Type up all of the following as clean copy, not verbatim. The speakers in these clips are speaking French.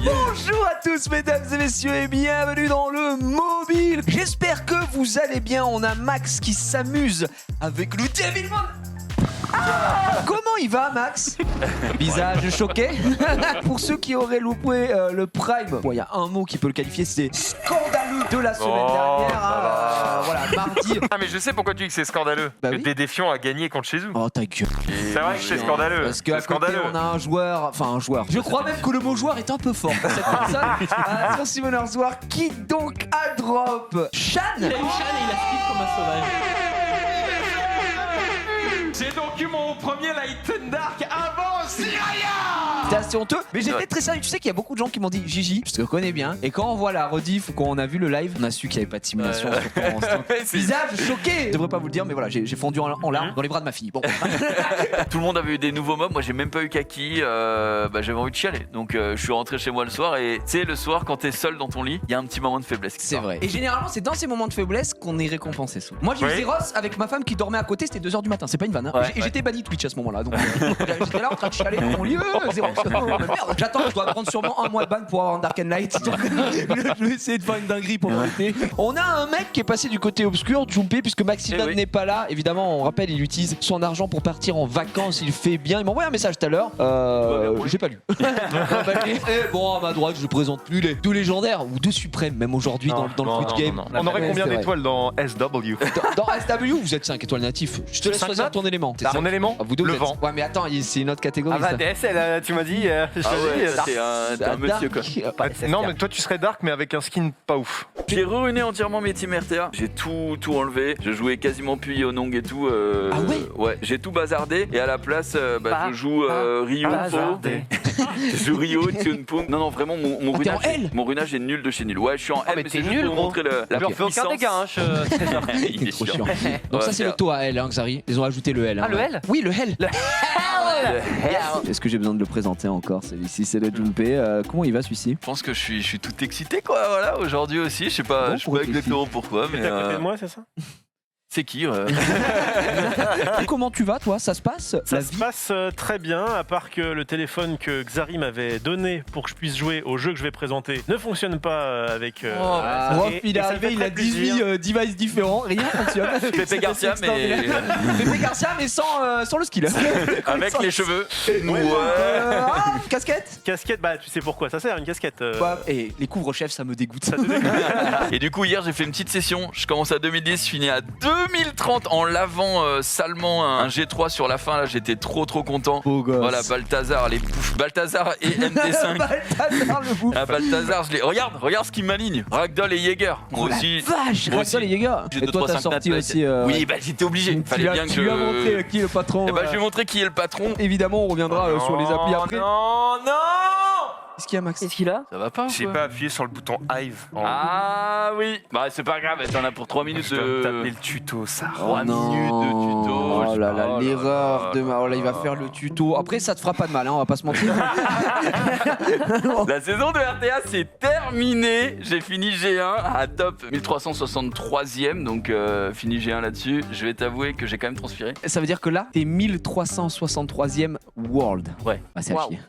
Bonjour à tous mesdames et messieurs et bienvenue dans le mobile. J'espère que vous allez bien. On a Max qui s'amuse avec le Devilman. Comment il va Max? Visage choqué. Pour ceux qui auraient loupé le Prime, il y a un mot qui peut le qualifier, c'est scandaleux de la semaine dernière. Voilà, mardi. Ah mais je sais pourquoi tu dis que c'est scandaleux. Bah que oui. Des défiants a gagné contre chez eux. Oh ta gueule. C'est vrai que c'est scandaleux. Parce qu'à C'est côté, scandaleux. on a un joueur. Je crois même que le mot joueur est un peu fort. Cette personne, son Summoner's War, qui donc a drop Shan. Il a eu Shan et il a speed comme un sauvage. J'ai donc eu mon premier Light and Dark avant Siraya. C'est assez honteux, mais j'étais très sérieux. Tu sais qu'il y a beaucoup de gens qui m'ont dit Gigi, je te connais bien. Et quand on voit la rediff ou quand on a vu le live, on a su qu'il n'y avait pas de simulation. Visage choqué. Je devrais pas vous le dire, mais voilà, j'ai fondu en larmes dans les bras de ma fille. Bon. Tout le monde avait eu des nouveaux mobs, moi j'ai même pas eu Kaki, j'avais envie de chialer. Donc je suis rentré chez moi le soir et tu sais le soir quand t'es seul dans ton lit, il y a un petit moment de faiblesse. C'est vrai. Et généralement c'est dans ces moments de faiblesse qu'on est récompensé souvent. Moi j'ai eu Oui. Zeros avec ma femme qui dormait à côté, c'était 2h du matin, c'est pas une vanne. Hein. Ouais, Et j'étais banni Twitch à ce moment-là. Donc j'étais là en train de chialer dans mon lit. Zeros, merde. J'attends, je dois prendre sûrement un mois de ban pour avoir un Dark and Light. Donc, je vais essayer de faire une dinguerie pour m'arrêter. On a un mec qui est passé du côté obscur, Jumpé, puisque Maximum Eh oui. n'est pas là. Évidemment, on rappelle, il utilise son argent pour partir en vacances, il fait bien. Il m'a envoyé un message tout à l'heure. J'ai pas lu. Et bon, à ma droite, je présente plus les deux légendaires ou deux suprêmes, même aujourd'hui dans le Twitch game. On aurait Ouais, combien c'est vrai. d'étoiles dans SW? Dans SW, vous êtes 5 étoiles natifs. Je te laisse 5 choisir notes ton élément. T'es Mon cinq. élément Ah, vous deux, Le vous êtes- vent. Ouais, mais attends, c'est une autre catégorie. Ah bah ça. DSL, tu m'as dit, je Ah te ouais, dis, ça, t'es un monsieur quoi. pas SFR. Non mais toi tu serais dark mais avec un skin pas ouf. J'ai ruiné entièrement mes teams RTA, j'ai tout enlevé, je jouais quasiment plus Yonong et tout. Ah ouais. Ouais, j'ai tout bazardé et à la place je joue Ryu, bazardé. je joue Ryu, Tsunpung. Non vraiment mon Ah, t'es en runage, L mon runage est nul de chez nul. Ouais, je suis en L mais mais t'es c'est juste nul, pour gros. montrer la Je refais aucun puissance. dégât, hein, Trésor. Il C'est est trop chiant. chiant. Donc ça Ouais, c'est le taux à L, hein, Xari. Ils ont ajouté le L. Ah, le L. Oui, le L. Le Est-ce que j'ai besoin de le présenter encore celui-ci? C'est le Jumpé. Comment il va celui-ci? Je pense que je suis tout excité quoi, voilà, aujourd'hui aussi, je sais pas, Bon, je sais pourquoi pas exactement pourquoi, mais T'es à côté de moi c'est ça? c'est qui Comment tu vas toi? Ça se passe? Ça La se vie? passe très bien, à part que le téléphone que Xari m'avait donné pour que je puisse jouer au jeu que je vais présenter ne fonctionne pas avec. Rof, il est ça me arrivé, fait il a très plaisir. 18 devices différents, rien fonctionne. Pépé Garcia, C'est extraordinaire. Pépé Garcia, mais sans le skill. avec les cheveux. Casquette? Casquette, bah tu sais pourquoi ça sert, une casquette. Et les couvre-chefs, ça me dégoûte. Et du coup hier j'ai fait une petite session, je commence à 2010, je finis à 2030 en lavant salement un G3 sur la fin, là j'étais trop content. Beau gosse. Voilà, Balthazar, les poufs. Balthazar et MD5. Balthazar le bouffe. Ah, Balthazar, regarde ce qui m'aligne. Ragdoll et Jäger. Moi aussi. Vache, Moi Ragdoll aussi. les gars. J'ai Et deux, toi trois, t'as cinq sorti nattes, aussi. Oui, bah j'étais obligé. Fallait bien que tu lui as montré je. qui est le patron. Eh bah, je vais montrer qui est le patron. Évidemment, on reviendra sur les applis après. Non. Qu'est-ce qu'il y a, Max? Qu'est-ce qu'il a? Ça va pas ou J'ai quoi pas appuyé sur le bouton Hive. Ah oui. Bah c'est pas grave, t'en as pour 3 minutes Je dois me taper de. le tuto ça. 3 minutes de tuto. Oh là là, Oh l'erreur de là Oh là, il va faire le tuto. Après, ça te fera pas de mal, hein, on va pas se mentir. La saison de RTA c'est terminé. J'ai fini G1 à top 1363ème, donc fini G1 là-dessus. Je vais t'avouer que j'ai quand même transpiré. Ça veut dire que là, t'es 1363ème World. Ouais. Bah, c'est à Wow. chier.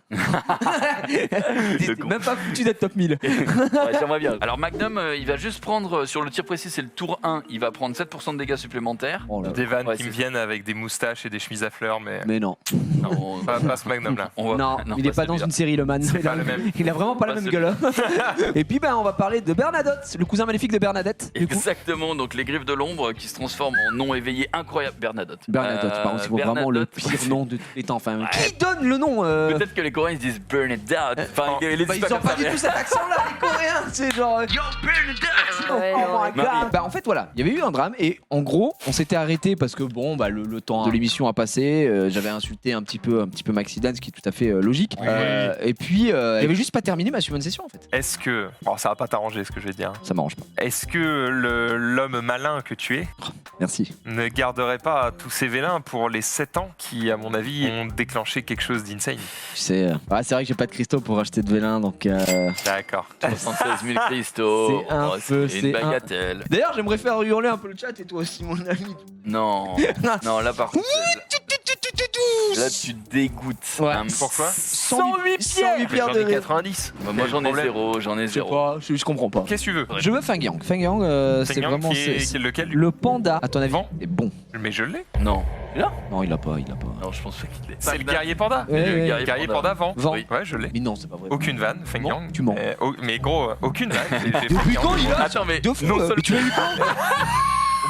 T'es même pas foutu d'être top 1000. Ouais, j'aimerais bien. Alors Magnum, il va juste prendre, sur le tir précis, c'est le tour 1, il va prendre 7% de dégâts supplémentaires. Oh là là. Des vannes Ouais, qui me c'est- viennent avec des moustaches et des chemises à fleurs mais Mais non. Non, pas ce Magnum là. on va- Non, il est pas dans celui-là. une série, le man. C'est pas le même. Il a vraiment pas la Pas même gueule. Et puis, ben, on va parler de Bernadotte, le cousin maléfique de Bernadette. Du coup. Exactement, donc les griffes de l'ombre qui se transforment en nom éveillé incroyable, Bernadotte. Bernadotte, par contre, c'est vraiment le Bernadotte. pire nom de tous les temps. Enfin, qui donne le nom Peut-être que les Coréens ils se disent Bernadotte. Enfin, les Bah, ils ont pas du tout cet accent-là, les Coréens. C'est genre. Yo, Bernadotte! Ouais, Oh ouais. my god! Bah, en fait, voilà, il y avait eu un drame et en gros, on s'était arrêté parce que bon, bah, le temps de l'émission a passé. J'avais insulté un petit peu Maxi Dan, ce qui est tout à fait logique. Et puis, il y avait juste pas terminé ma summon session en fait. Est-ce que. Bon, ça va pas t'arranger ce que je vais dire. Ça m'arrange pas. Est-ce que l'homme malin que tu es Merci. ne garderait pas tous ces vélins pour les 7 ans qui, à mon avis, ont déclenché quelque chose d'insane? Tu sais, c'est vrai que j'ai pas de cristaux pour acheter de vélin, donc. D'accord. 76 000 cristaux. C'est un Oh, peu, c'est c'est une un- bagatelle. D'ailleurs, j'aimerais faire hurler un peu le chat et toi aussi, mon ami. Non, non, là par contre. Là, tu dégoûtes. Ouais. Pourquoi 108 pierres. pierres J'en de ai ré. 90. Bah, moi, j'en ai Problème. zéro. J'en ai Je sais zéro. pas, je comprends pas. Qu'est-ce que tu veux Je veux Feng Yang. Feng Yang, c'est Feng Yang vraiment qui est c'est lequel le panda. À ton avis, Vent. c'est bon. Mais je l'ai. Non. Non, il l'a pas. Non, je pense pas qu'il l'ait. C'est le guerrier panda. Ouais, Le ouais. guerrier Guerrier panda vent. Vent. Oui. Ouais, je l'ai. Mais non, c'est pas vrai. Aucune vanne, Feng Bon, Yang. tu mens. Mais gros, aucune vanne. J'ai Feng Depuis Yang. quand il a Attends, mais de fou. non Mais tu l'as eu quand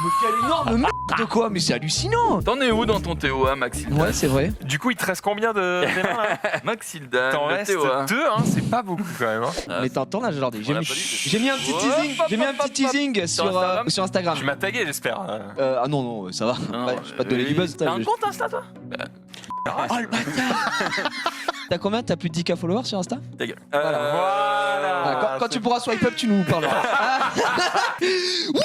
Oh, mais quelle énorme merde de quoi. Mais c'est hallucinant. t'en es où dans ton TOA, Maxildan? Ouais, c'est vrai. Du coup, il te reste combien de vélins là Maxildan, T'en le restes TOA. 2, hein, c'est pas beaucoup quand même. Hein. Ah, Mais t'entends là, Jordi. On l'a pas dit. J'ai mis un petit teasing. J'ai mis un petit teasing sur Instagram. Tu m'as tagué, j'espère. Ah non, ça va. Non, Ouais, je vais pas te donner du buzz. T'as un compte Insta, toi? Oh le bâtard. T'as combien? T'as plus de 10K followers sur Insta? Ta gueule. Voilà. Quand tu pourras swipe up, tu nous parleras. Ouais.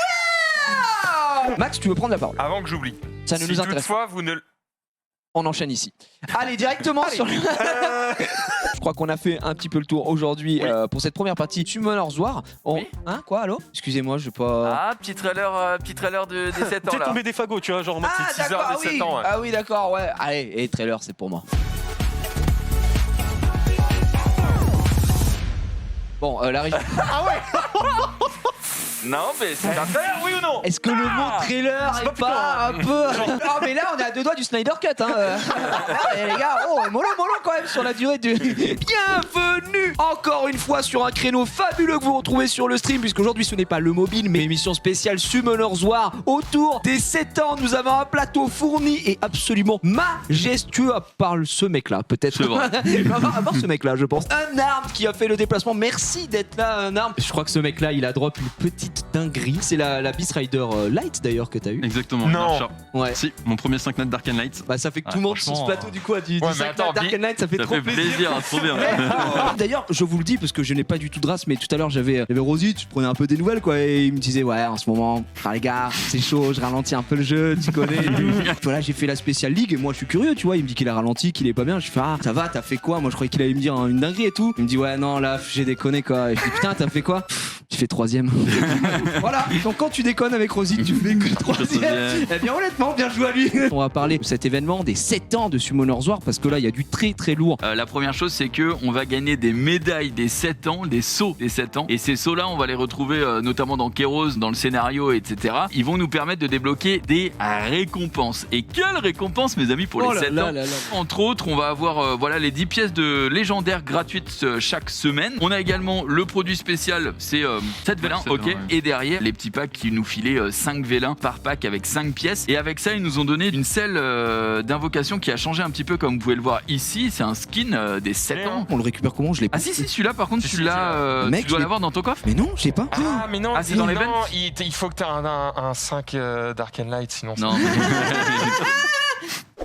Max, tu veux prendre la parole? Avant que j'oublie. Ça ne Si nous intéresse pas. toutefois vous ne. On enchaîne ici. Allez, directement sur le... Je crois qu'on a fait un petit peu le tour aujourd'hui pour cette première partie Summoners War. Oui. Hein, quoi, allô? Excusez-moi, je vais pas... Ah, petit trailer des 7 ans T'es là. tombé des fagots, tu vois, genre en mode c'est teaser d'accord, des 7 ans, ouais. Ah oui, d'accord, ouais. Allez, et trailer, c'est pour moi. Bon, la régie... Non, mais c'est un trailer, oui ou non? Est-ce que le mot trailer est pas un peu... Ah mais là on est à 2 doigts du Snyder Cut hein. Eh, les gars, oh mollo quand même sur la durée de... Bienvenue encore une fois sur un créneau fabuleux que vous retrouvez sur le stream, puisqu'aujourd'hui ce n'est pas le mobile mais émission spéciale Summoners War. Autour des 7 ans, nous avons un plateau fourni et absolument majestueux, à part ce mec là peut-être. C'est vrai. À part ce mec là je pense. Un arme qui a fait le déplacement, merci d'être là un arme. Je crois que ce mec là il a drop une petite dinguerie. C'est la Beast Rider Light d'ailleurs que t'as eu. Exactement. Non. Marcha. Ouais. Si, mon premier 5 nat Dark and Light. Bah ça fait que tout Ah, le monde sur ce franchement, plateau du coup a dit Ouais, mais 5 attends, Dark and Light, ça fait Ça trop fait plaisir, trop bien. D'ailleurs, je vous le dis parce que je n'ai pas du tout de race, mais tout à l'heure j'avais Rosy, tu prenais un peu des nouvelles quoi, et il me disait ouais en ce moment, les gars, c'est chaud, je ralentis un peu le jeu, tu connais. Et tout. Voilà, j'ai fait la spéciale ligue et moi je suis curieux, tu vois, il me dit qu'il a ralenti, qu'il est pas bien, je fais ah ça va, t'as fait quoi? Moi je croyais qu'il allait me dire une dinguerie et tout. Il me dit ouais non là j'ai déconné quoi. Et je dis putain t'as fait quoi? J'ai fait 3ème. Voilà, donc quand tu déconnes avec Rosy, tu fais que 3ème. Eh bien honnêtement, bien joué à lui. On va parler de cet événement des 7 ans de Summoners War parce que là il y a du très très lourd. La première chose, c'est que on va gagner des médailles des 7 ans, des sauts des 7 ans. Et ces sauts-là, on va les retrouver notamment dans Kéros, dans le scénario, etc. Ils vont nous permettre de débloquer des récompenses. Et quelles récompenses, mes amis, pour les 7 ans. Entre autres, on va avoir voilà, les 10 pièces de légendaires gratuites chaque semaine. On a également le produit spécial, c'est 7 vélins, sept ok. vélins, ouais. Et derrière, les petits packs qui nous filaient 5 vélins par pack avec 5 pièces. Et avec ça, ils nous ont donné une selle d'invocation qui a changé un petit peu, comme vous pouvez le voir ici. C'est un skin des 7 ans. On le récupère comment? Je l'ai pas. Ah si, celui-là, par contre, Si, tu si, l'as, Mec, tu dois je l'ai- l'avoir dans ton coffre. Mais non, je sais pas. Ah, mais non, Ah, c'est dans les non, vents il faut que t'aies un 5 Dark and Light, sinon Non.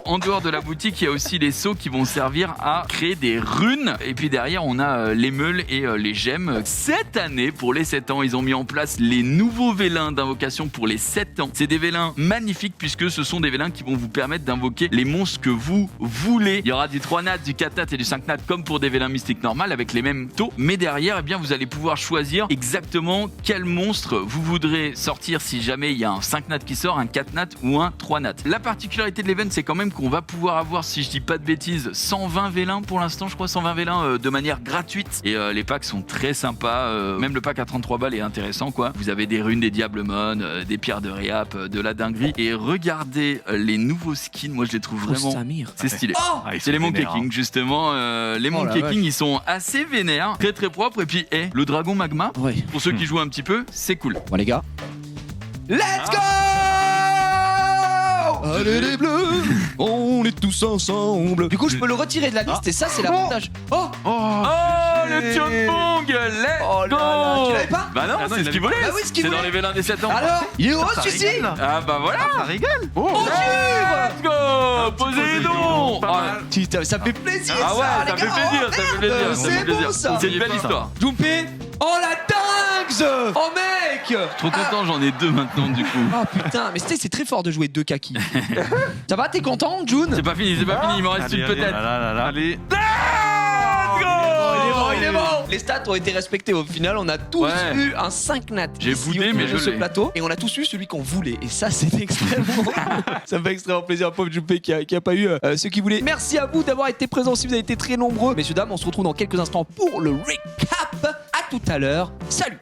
En dehors de la boutique, il y a aussi les seaux qui vont servir à créer des runes. Et puis derrière, on a les meules et les gemmes. Cette année, pour les 7 ans, ils ont mis en place les nouveaux vélins d'invocation pour les 7 ans. C'est des vélins magnifiques puisque ce sont des vélins qui vont vous permettre d'invoquer les monstres que vous voulez. Il y aura du 3 nat, du 4 nat et du 5 nat comme pour des vélins mystiques normales avec les mêmes taux. Mais derrière, eh bien, vous allez pouvoir choisir exactement quel monstre vous voudrez sortir si jamais il y a un 5 nat qui sort, un 4 nat ou un 3 nat. La particularité de l'event, c'est quand même qu'on va pouvoir avoir, si je dis pas de bêtises, 120 vélins pour l'instant, je crois 120 vélins de manière gratuite. Et les packs sont très sympas, même le pack à 33 balles est intéressant quoi. Vous avez des runes, des diablemon, des pierres de réap, de la dinguerie. Et regardez les nouveaux skins, moi je les trouve vraiment... Samir. C'est stylé. Ah, ils C'est les sont Monkey vénères, King justement. Les Oh Monkey la King ils sont assez vénères, très très propres. Et puis le dragon magma, Ouais. pour ceux qui jouent un petit peu, c'est cool. Bon les gars. Let's go! Allez les bleus, on est tous ensemble. Du coup, je peux le retirer de la liste et ça, c'est l'avantage. Oh, Oh le Tiongpong, let's oh go. là là, tu l'avais pas? Bah non, Ah non, c'est il ce qu'il avait voulait. Bah oui, ce qu'il C'est dans voulait. les vélins des 7 ans. Alors, il est heureux celui-ci. Ah bah voilà. Ça rigole. Let's go. Posez les dons. Ah, Putain, ça fait plaisir. Ah ouais, les ça fait gars. plaisir, ça fait plaisir, ça c'est fait plaisir. bon, ça. C'est une belle histoire. Jumpé. Oh la dingue. Oh mec. Trop content, j'en ai 2 maintenant du coup. Oh putain, mais c'est très fort de jouer 2 kakis. Ça va, t'es content, June? C'est pas fini, il m'en reste une peut-être. Allez. Let's go. il est bon. Les stats ont été respectées au final. On a tous Ouais. eu un 5 nat. J'ai ici boudé, autour mais de je ce l'ai. plateau. Et on a tous eu celui qu'on voulait. Et ça, c'est extrêmement. Ça me fait extrêmement plaisir, pauvre Juppé, qui a pas eu ce qu'il voulait. Merci à vous d'avoir été présents. Si vous avez été très nombreux, messieurs, dames, on se retrouve dans quelques instants pour le recap. À tout à l'heure. Salut.